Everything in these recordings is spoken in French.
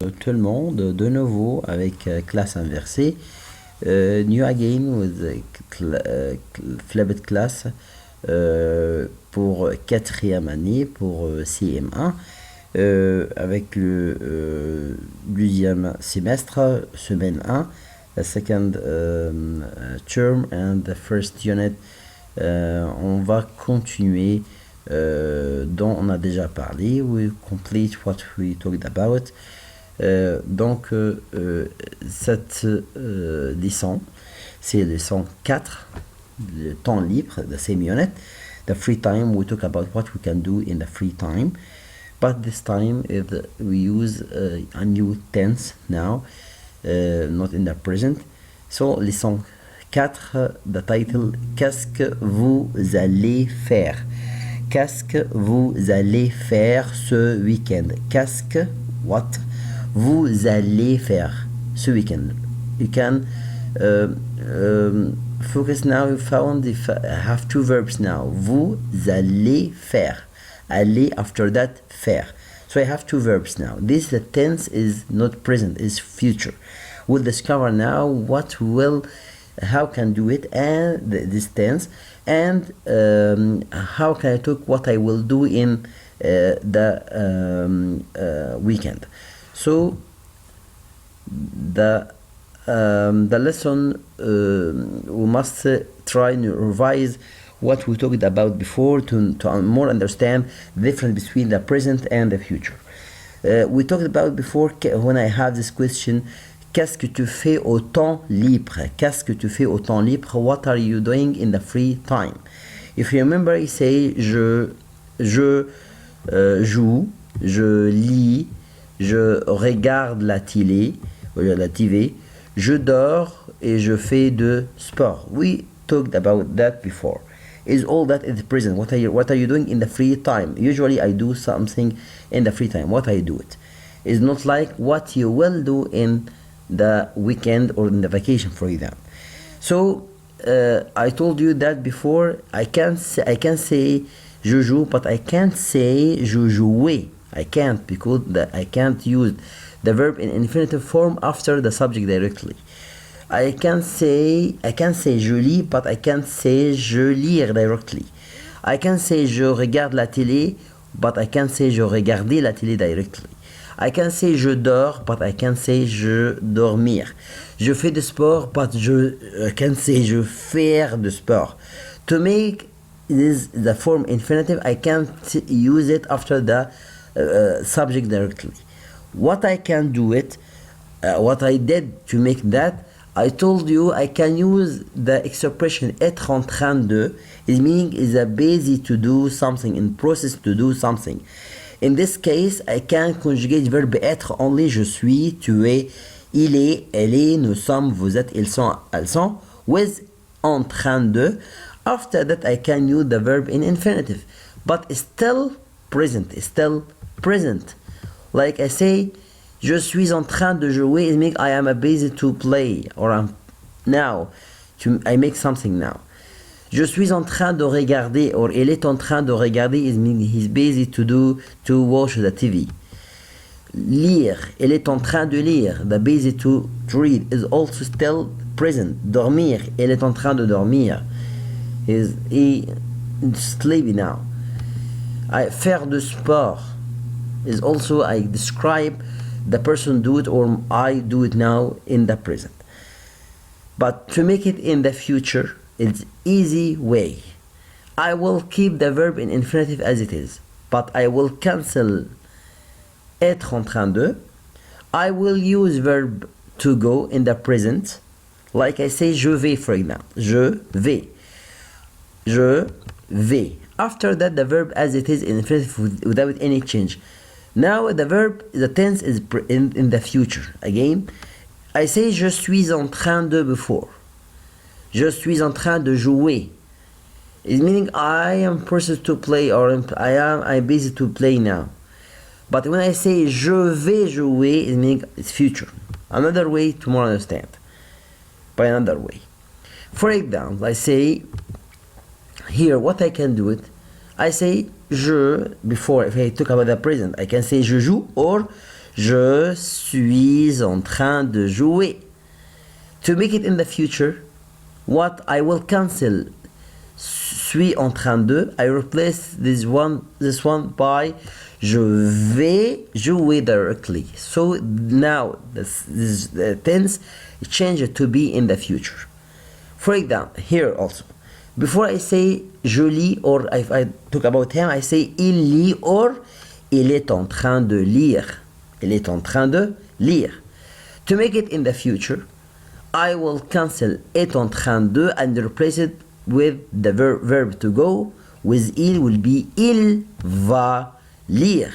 tout le monde de nouveau avec classe inversée. New again with flipped class pour quatrième année pour CM1 avec le deuxième semestre, semaine 1, the second term and the first unit. On va continuer dont on a déjà parlé. We complete what we talked about. Donc cette leçon, c'est leçon 4, le temps libre, the same unit. The free time, we talk about what we can do in the free time, but this time we use a new tense now, not in the present. So leçon 4, the title, qu'est-ce que vous allez faire? Qu'est-ce que vous allez faire ce week-end? Qu'est-ce que, what, vous allez faire ce week-end? You can focus now. You found if I have two verbs now. Vous allez faire. Aller after that, faire. So I have two verbs now. This the tense is not present, is future. We'll discover now how can do it and this tense, and how can I talk what I will do in the weekend. So the lesson we must try to revise what we talked about before to more understand the difference between the present and the future. We talked about before when I have this question, qu'est-ce que tu fais au temps libre? Qu'est-ce que tu fais au temps libre? What are you doing in the free time? If you remember, I say je joue, je lis, je regarde la télé, je dors et je fais de sport. We talked about that before. Is all that in the present? What are you doing in the free time? Usually I do something in the free time. What I do it is not like what you will do in the weekend or in the vacation, for example. So I told you that before. I can say je joue, but I can't say je jouais. I can't, because I can't use the verb in infinitive form after the subject directly. I can say je lis, but I can't say je lire directly. I can say je regarde la télé, but I can't say je regardais la télé directly. I can say je dors, but I can't say je dormir. Je fais du sport, but I can't say je faire du sport. To make this the form infinitive, I can't use it after the subject directly. What I can do it, what I did to make that, I told you I can use the expression être en train de. It meaning is a basic to do something, in process to do something. In this case, I can conjugate verb être only. Je suis, tu es, il est, elle est, nous sommes, vous êtes, ils sont, elles sont, with en train de. After that, I can use the verb in infinitive, but it's still present. It's still present. Like I say, je suis en train de jouer. It means I am busy to play, or I make something now. Je suis en train de regarder, or il est en train de regarder. It means he's busy to watch the TV. Lire, il est en train de lire. The busy to read is also still present. Dormir, il est en train de dormir. He's sleepy now. Faire du sport is also I describe the person do it, or I do it now in the present. But to make it in the future, it's easy way. I will keep the verb in infinitive as it is, but I will cancel être en train de. I will use verb to go in the present, like I say je vais, for example. Je vais. Je vais. After that, the verb as it is in infinitive without any change. Now the verb, the tense is in the future. Again, I say je suis en train de before. Je suis en train de jouer. It's meaning I am processed to play, or I'm busy to play now. But when I say je vais jouer, it means it's future. Another way to more understand. By another way. For example, I say here what I can do it. I say je before. If I talk about the present, I can say je joue or Je suis en train de jouer. To make it in the future, what I will cancel. Suis en train de. I replace this one by je vais jouer directly. So now this tense change to be in the future. For example, here also, before I say je lis or if I talk about him, I say il lit or il est en train de lire. Il est en train de lire. To make it in the future, I will cancel est en train de and replace it with the verb to go. With il will be il va lire.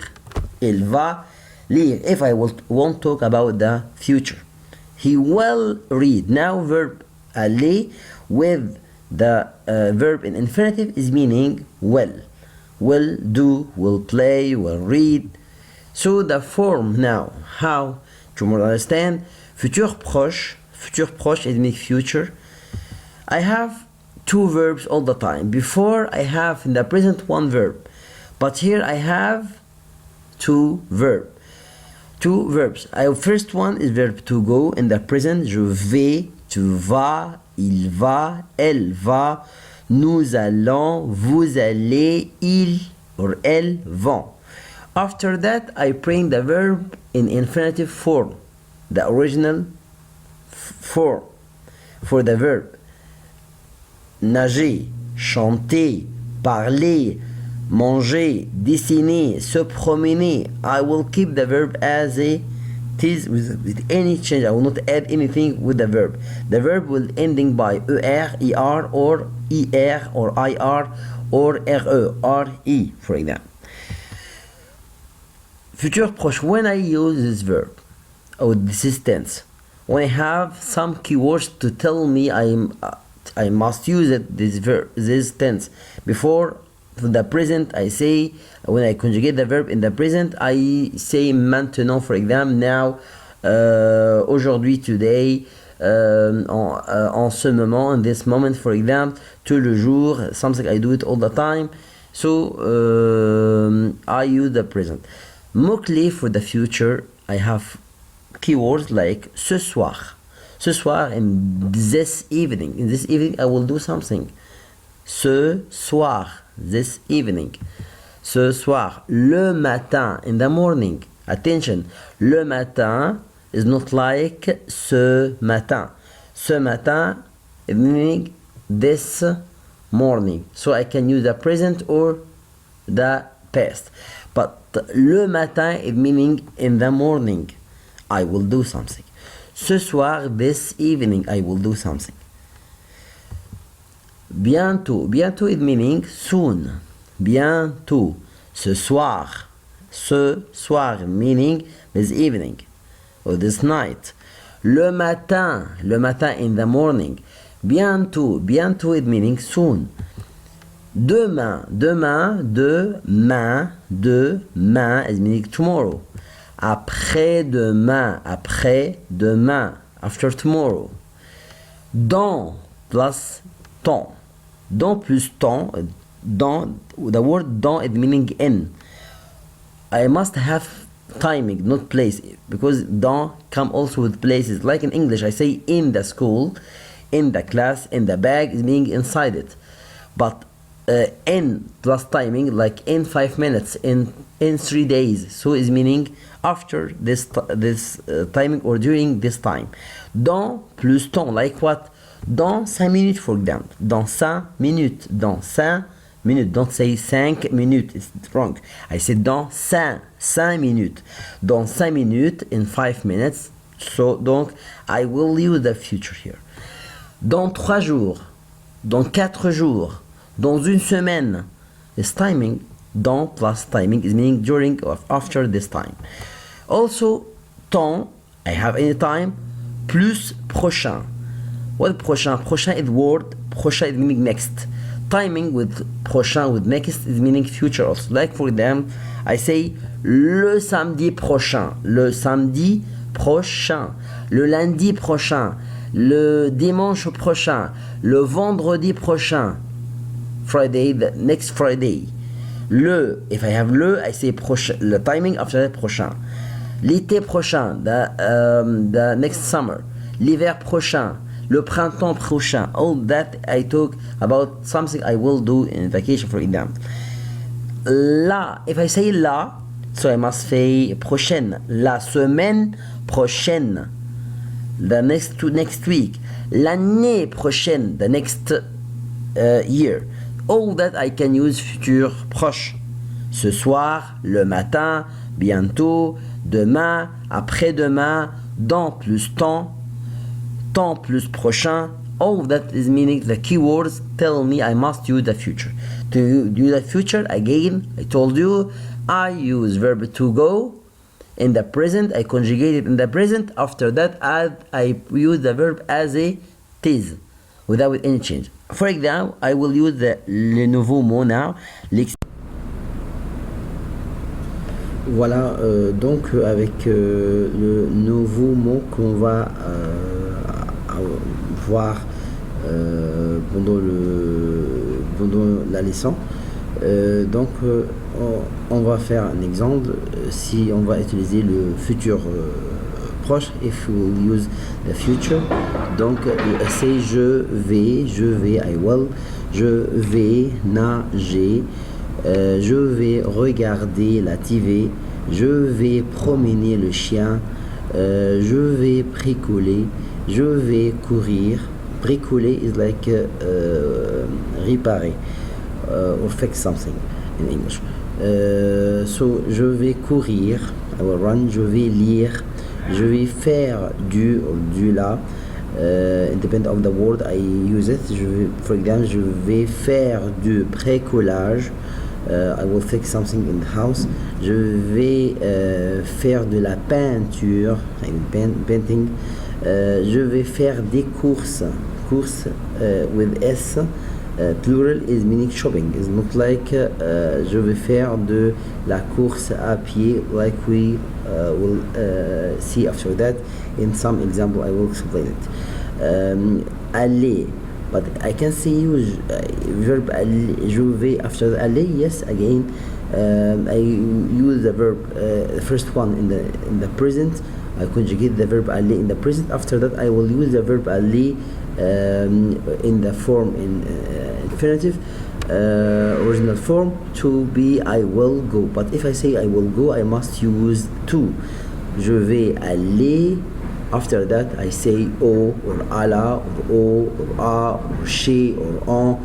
Il va lire. If I won't talk about the future, he will read. Now verb aller with the verb in infinitive is meaning will. Will do, will play, will read. So the form now, how to more understand, futur proche is meaning future. I have two verbs all the time. Before I have in the present one verb, but here I have two verbs. First one is verb to go in the present. Je vais, tu vas, il va, elle va, nous allons, vous allez, ils or elles vont. After that, I bring the verb in infinitive form, the original form for the verb. Nager, chanter, parler, manger, dessiner, se promener. I will keep the verb as it is with any change. I will not add anything with the verb. The verb will ending by er, er, or ir, or ir, or re, for example. Futur proche, when I use this verb, or this is tense, when I have some keywords to tell me I must use it, this tense. Before the present, I say, when I conjugate the verb in the present, I say maintenant, for example, now, aujourd'hui, today, en ce moment, in this moment, for example, tout le jour, something I do it all the time. So, I use the present. Mots-clés for the future, I have keywords like ce soir. Ce soir and this evening. In this evening, I will do something. Ce soir, this evening. Ce soir, le matin, in the morning. Attention, le matin is not like ce matin. Ce matin, meaning this morning. So I can use the present or the past. But le matin is meaning in the morning. I will do something. Ce soir, this evening, I will do something. Bientôt. Bientôt is meaning soon. Bientôt. Ce soir. Ce soir meaning this evening or this night. Le matin. Le matin in the morning. Bientôt. Bientôt is meaning soon. Demain. Demain. Demain. Demain is meaning tomorrow. Après-demain. Après-demain. After tomorrow. Dans plus temps. Dans plus temps. Dans, the word dans is meaning in. I must have timing, not place, because dans come also with places. Like in English, I say in the school, in the class, in the bag is meaning inside it. But in plus timing, like in 5 minutes, in 3 days, so is meaning after this timing or during this time. Dans plus temps, like what? Dans 5 minutes, for example. Dans 5 minutes. Dans 5 minutes. Don't say 5 minutes. It's wrong. I said dans 5 minutes. Dans 5 minutes, in 5 minutes. So, donc, I will use the future here. Dans 3 jours. Dans 4 jours. Dans une semaine. This timing. Dans plus timing is meaning during or after this time. Also, temps, I have any time, plus prochain. What prochain? Prochain is word, prochain is meaning next. Timing with prochain with next is meaning future also. Like for them, I say le samedi prochain, le samedi prochain, le lundi prochain, le dimanche prochain, le vendredi prochain, Friday, the next Friday. Le, if I have le, I say prochain, le timing after that prochain. L'été prochain, the next summer. L'hiver prochain, le printemps prochain. All that I talk about something I will do in vacation, for example. Là, if I say là, so I must say prochaine. La semaine prochaine. The next week. L'année prochaine. The next year. All that I can use futur proche. Ce soir, le matin, bientôt, demain, après-demain, dans plus temps, temps plus prochain. All that is meaning the keywords tell me I must use the future. To do the future, again, I told you, I use verb to go. In the present, I conjugate it in the present. After that, I use the verb as it is, without any change. For example, I will use le nouveau mot now. Voilà, donc avec le nouveau mot qu'on va voir pendant la leçon. Donc on va faire un exemple si on va utiliser le futur proche, if we use the future. Donc c'est je vais, I will, je vais nager, je vais regarder la TV, je vais promener le chien, je vais bricoler, je vais courir. Bricoler is like réparer or fix something in English. So je vais courir, I will run, je vais lire, je vais faire du là. Depending on the word I use it. For example, je vais faire du bricolage. I will fix something in the house. Je vais faire de la peinture, painting. Je vais faire des courses. Courses with S. Plural is meaning shopping. It's not like je vais faire de la course à pied, like we will see after that. In some example, I will explain it. Aller, but I can say use verb aller. Je vais after aller. Yes, again, I use the verb the first one in the present. I conjugate the verb aller in the present. After that, I will use the verb aller in the form in infinitive, original form, to be I will go. But if I say I will go, I must use to. Je vais aller. After that, I say au or alla or au or a or chez or en.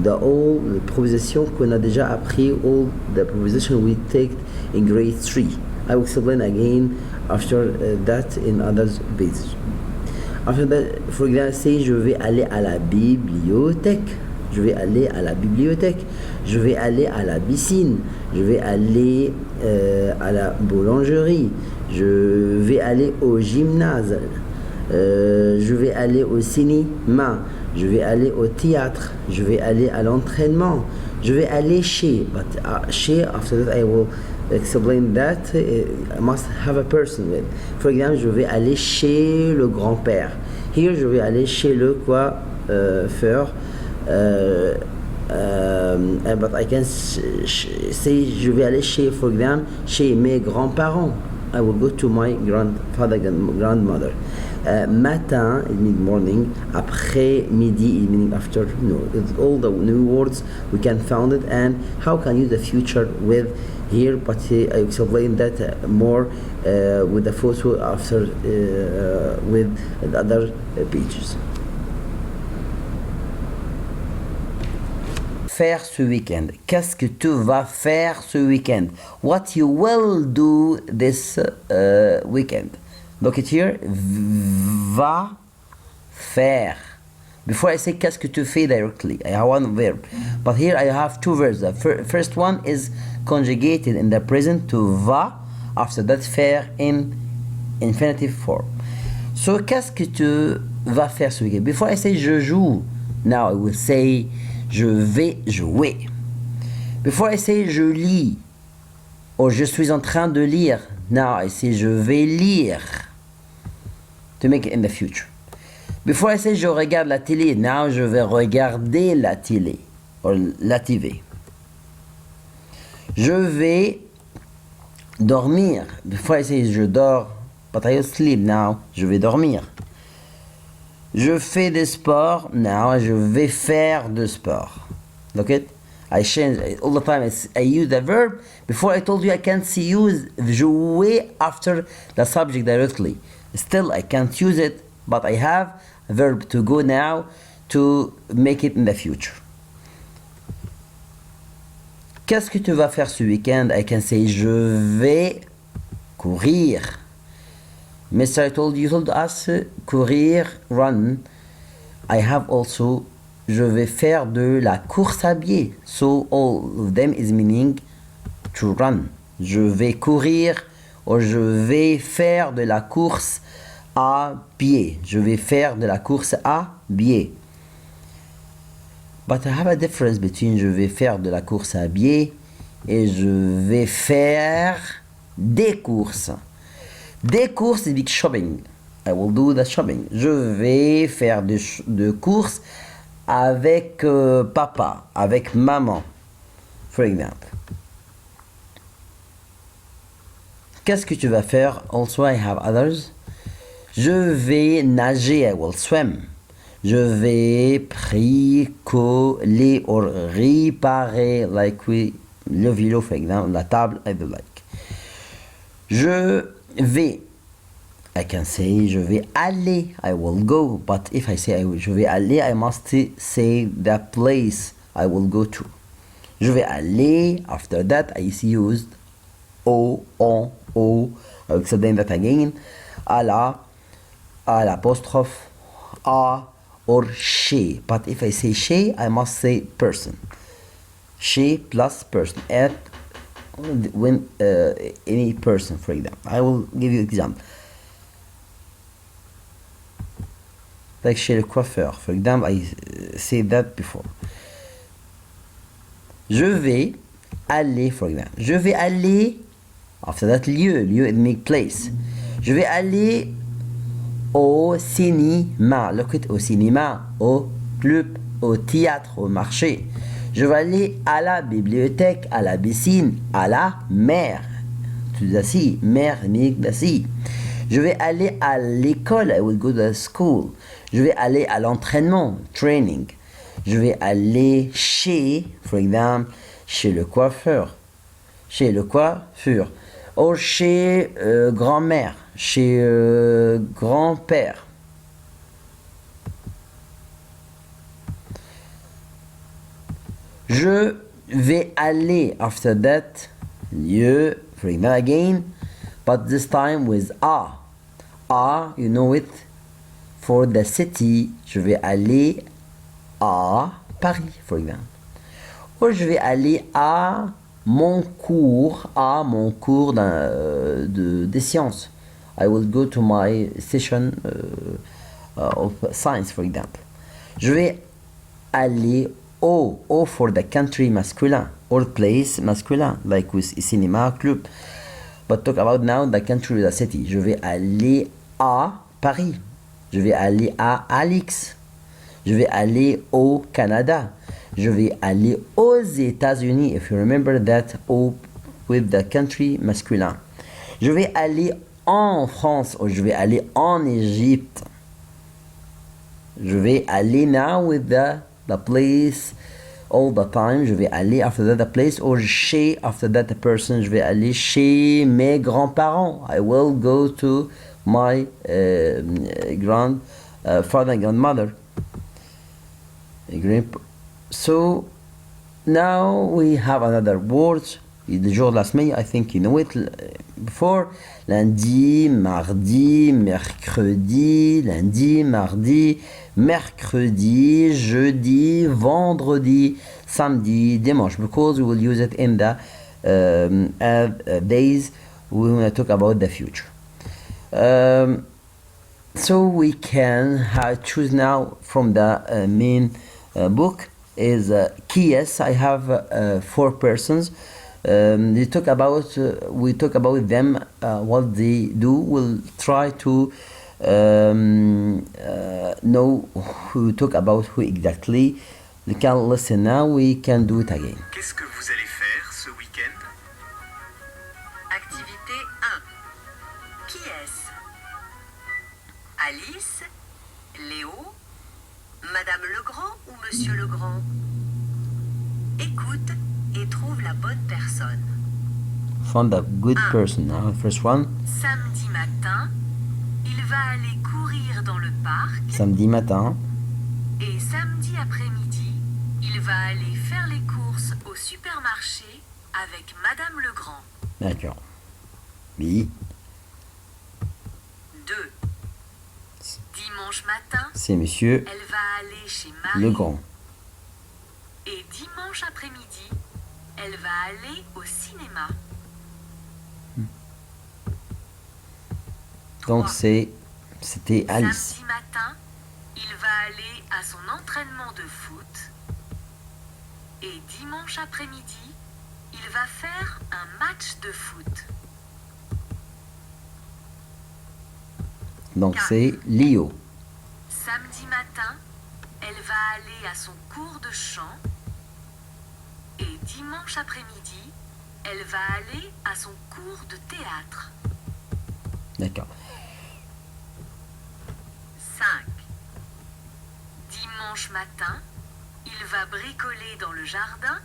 All the prepositions qu'on a déjà appris, all the prepositions we take in grade 3. I will explain again after that in other pages. After that, for example, say je vais aller à la bibliothèque. Je vais aller à la bibliothèque. Je vais aller à la piscine. Je vais aller à la boulangerie. Je vais aller au gymnase. Je vais aller au cinéma. Je vais aller au théâtre. Je vais aller à l'entraînement. Je vais aller chez. But chez, after that, I will explain that I must have a person with. For example, je vais aller chez le grand-père. Here, je vais aller chez le coiffeur. But I can say je vais aller chez, for example, chez mes grands-parents. I will go to my grandfather, grandmother. Matin, it means morning. Après midi, it means afternoon. It's all the new words we can found it. And how can use the future with here? But I explain that more with the photo after with the other pages. Faire ce week-end. Qu'est-ce que tu vas faire ce week-end? What you will do this weekend. Look at here. Va faire. Before I say qu'est-ce que tu fais directly, I have one verb. But here I have two verbs. The first one is conjugated in the present to va. After that, faire in infinitive form. So, qu'est-ce que tu vas faire ce week-end? Before I say je joue, now I will say je vais jouer. Before I say je lis, or je suis en train de lire, now I say je vais lire. To make it in the future. Before I say je regarde la télé, now je vais regarder la télé, or la TV. Je vais dormir. Before I say je dors, but I will sleep now. Je vais dormir. Je fais du sport. Now, je vais faire du sport. Look it. I change all the time. I use the verb. Before I told you I can't use jouer after the subject directly. Still, I can't use it, but I have a verb to go now to make it in the future. Qu'est-ce que tu vas faire ce week-end? I can say je vais courir. Mr. told us courir, run. I have also je vais faire de la course à pied. So all of them is meaning to run. Je vais courir ou je vais faire de la course à pied. Je vais faire de la course à pied. But I have a difference between je vais faire de la course à pied et je vais faire des courses. Des courses is big shopping. I will do the shopping. Je vais faire de courses avec papa, avec maman, for example. Qu'est-ce que tu vas faire? Also, I have others. Je vais nager, I will swim. Je vais bricoler or réparer, like le vélo, for example, la table, I do like. Je vais, I can say, je vais aller, I will go. But if I say je vais aller, I must say the place I will go to. Je vais aller, after that, I used au, on, au, I will explain that again, à l'apostrophe, à, or chez. But if I say chez, I must say person. Chez plus person. At when any person, for example. I will give you an example. Like chez le coiffeur, for example, I said that before. Je vais aller, for example. Je vais aller, after that, lieu it make place. Je vais aller au cinéma, look it, au cinéma, au club, au théâtre, au marché. Je vais aller à la bibliothèque, à la piscine, à la mer. To the sea, mer, meaning the sea. Je vais aller à l'école, I will go to the school. Je vais aller à l'entraînement, training. Je vais aller chez, for example, chez le coiffeur. Chez le coiffeur. Ou chez grand-mère, chez grand-père. Je vais aller, after that, lieu, for example, again, but this time with a. A, you know it, for the city, je vais aller à Paris, for example. Ou je vais aller à mon cours des sciences. I will go to my session of science, for example. Je vais aller au for the country masculin, or place masculin, like with cinéma, club. But talk about now the country, the city. Je vais aller à Paris. Je vais aller à Alix. Je vais aller au Canada. Je vais aller aux États-Unis. If you remember that, with the country masculin. Je vais aller en France ou je vais aller en Égypte. Je vais aller now with the place all the time. Je vais aller after that the place or chez after that the person. Je vais aller chez mes grands-parents. I will go to my father and grandmother. So now we have another word. Le jour de la semaine, I think you know it before. Lundi, mardi, mercredi, lundi, mardi, mercredi, jeudi, vendredi, samedi, dimanche. Because we will use it in the days we want to talk about the future. So we can choose now from the main book is Kies. I have 4 persons. We talk about them, what they do. We'll try to know who talk about who exactly. We can listen now. We can do it again. Qu'est-ce que vous allez faire ce week-end? Activité Monsieur Legrand? Écoute et trouve la bonne personne. Find a good person. Now, first one. Samedi matin, il va aller courir dans le parc. Samedi matin. Et samedi après-midi, il va aller faire les courses au supermarché avec Madame Legrand. D'accord. Oui. 2. Dimanche matin, C'est monsieur elle va aller chez Marie. Legrand. Et dimanche après-midi, elle va aller au cinéma. Donc 3. c'était Alice. Samedi matin, il va aller à son entraînement de foot. Et dimanche après-midi, il va faire un match de foot. Donc 4. c'est Léo. Samedi matin, elle va aller à son cours de chant. Et dimanche après-midi, elle va aller à son cours de théâtre. D'accord. 5. Dimanche matin, il va bricoler dans le jardin.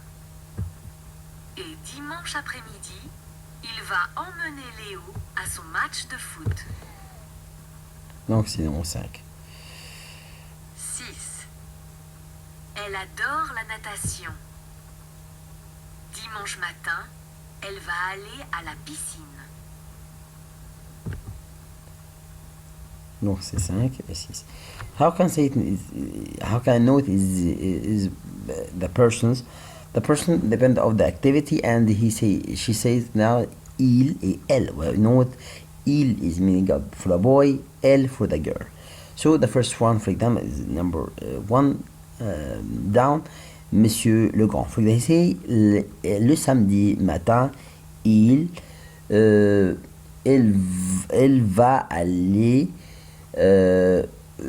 Et dimanche après-midi, il va emmener Léo à son match de foot. Donc c'est numéro 5. 6. Elle adore la natation. Dimanche matin, elle va aller à la piscine. Donc c'est 5 et 6. How can I know it is the persons? The person depends on the activity and she says now il et elle. Well, you know what il is meaning for the boy, elle for the girl. So the first one, for example, is number 1 down, Monsieur Legrand. For example, say le samedi matin, elle va aller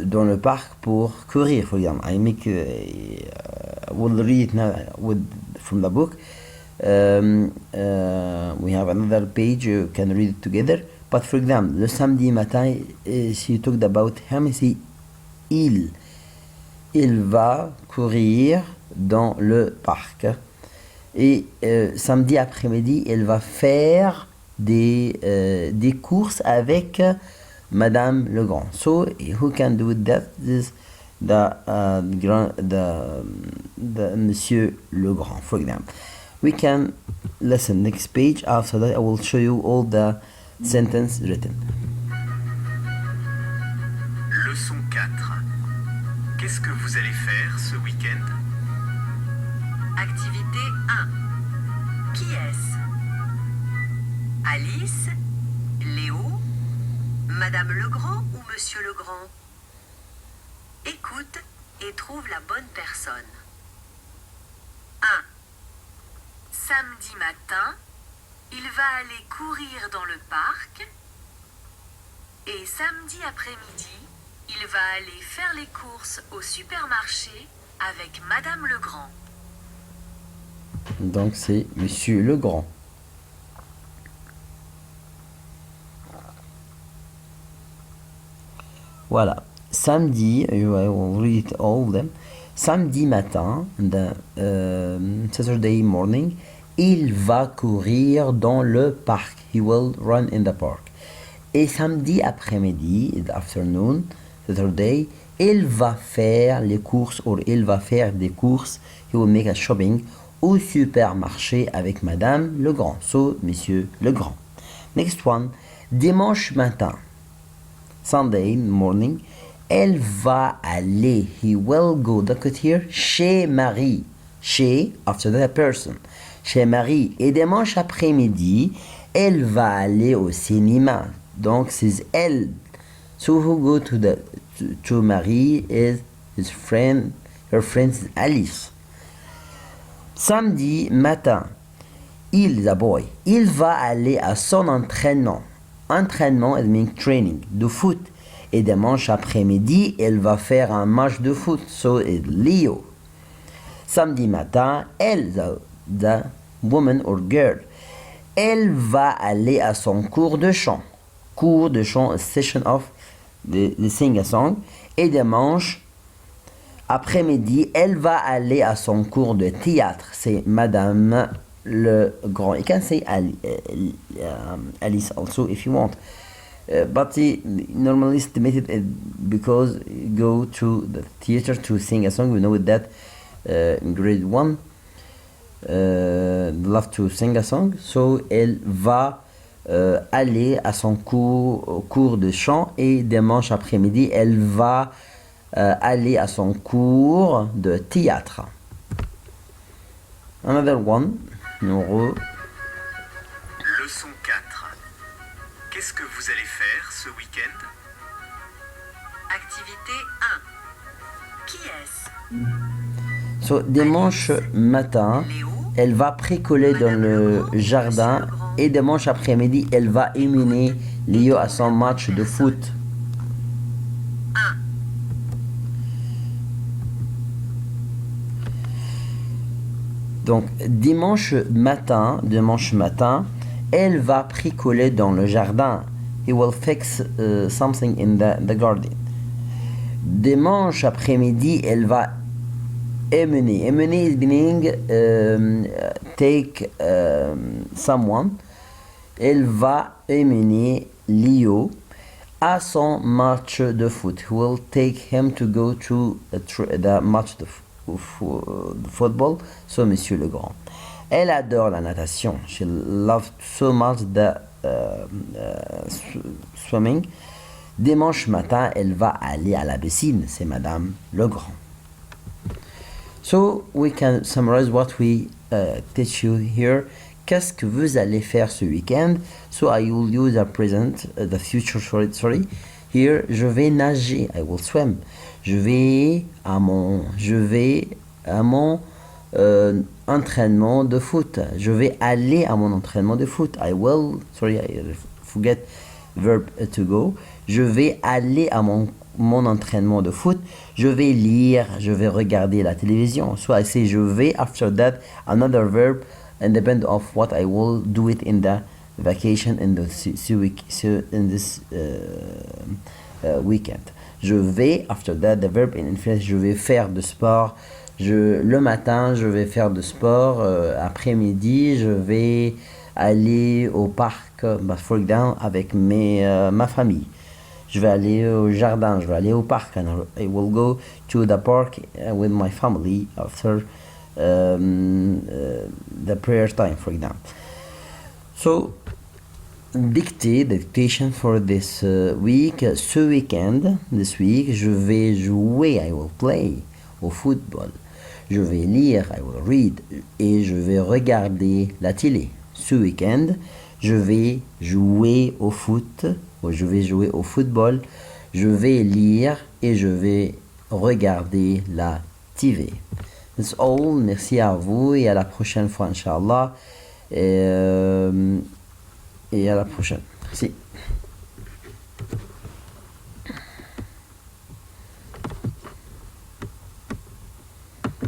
dans le parc pour courir, for example. I make we'll read it now from the book. We have another page, you can read it together. But for example, le samedi matin, she talked about him, c'est il va courir dans le parc. Et samedi après-midi, elle va faire des courses avec Madame Legrand. So who can do that? This the Monsieur Legrand, for example. We can listen next page. After that, I will show you all the sentence written. Leçon 4. Qu'est-ce que vous allez faire ce week-end? Activité 1. Qui est-ce? Alice, Léo, Madame Legrand ou Monsieur Legrand? Écoute et trouve la bonne personne. 1. Samedi matin, il va aller courir dans le parc. Et samedi après-midi, il va aller faire les courses au supermarché avec Madame Legrand. Donc c'est Monsieur Legrand. Voilà. Samedi, I will read all of them. Samedi matin, the Saturday morning, il va courir dans le parc. He will run in the park. Et samedi après-midi, the afternoon, Saturday, il va faire les courses, ou il va faire des courses. He will make a shopping au supermarché avec Madame Legrand. So, Monsieur Legrand. Next one, dimanche matin, Sunday morning, elle va aller, he will go, look at here, chez Marie. Chez, after that person. Chez Marie. Et dimanche après-midi, elle va aller au cinéma. Donc, c'est elle. So, who go to Marie is his friend, her friend is Alice. Samedi matin, the boy, il va aller à son entraînement. Entraînement, it means training, de foot. Et dimanche après-midi, elle va faire un match de foot. So, it's Leo. Samedi matin, elle, the woman or girl, elle va aller à son cours de chant. Cours de chant, a session of the sing a song. Et dimanche après-midi, elle va aller à son cours de théâtre. C'est Madame Legrand. You can say Alice also if you want. But normally estimated because you go to the theater to sing a song. We know that in grade 1. Love to sing a song. So elle va aller à son cours de chant et dimanche après-midi, elle va aller à son cours de théâtre. Another one. Numéro. Leçon 4. Qu'est-ce que vous allez faire ce week-end? Activité 1. Qui est-ce? So, dimanche matin, Léo, elle va bricoler dans le jardin et dimanche après-midi, elle va émener Léo à son match de foot. 1. Donc, dimanche matin, elle va bricoler dans le jardin. He will fix something in the garden. Dimanche après-midi, elle va émener. Émener is meaning take someone. Elle va émener Léo à son match de foot. He will take him to go to the match de football. So, Monsieur Legrand. Elle adore la natation. She loves so much the swimming. Dimanche matin, elle va aller à la piscine. C'est Madame Legrand. So, we can summarize what we teach you here. Qu'est-ce que vous allez faire ce week-end? So, I will use a present, the future, sorry. Here, je vais nager. I will swim. Je vais à mon entraînement de foot. Je vais aller à mon entraînement de foot. I forget verb to go. Je vais aller à mon entraînement de foot. Je vais lire, je vais regarder la télévision. So I say je vais, after that, another verb, and depend of what I will do it in the vacation in this weekend. Je vais, after that, the verb in infinitive, je vais faire de sport. Le matin, je vais faire de sport. Après-midi, je vais aller au parc, for example, avec ma famille. Je vais aller au jardin, je vais aller au parc. And I will go to the park with my family after the prayer time, for example. So, dictation for this week. Ce week-end, this week, je vais jouer, I will play, au football. Je vais lire, I will read, et je vais regarder la télé. Ce week-end, je vais jouer au foot, ou je vais jouer au football, je vais lire et je vais regarder la TV. That's all. Merci à vous et à la prochaine fois, Inch'Allah. Et à la prochaine. Merci.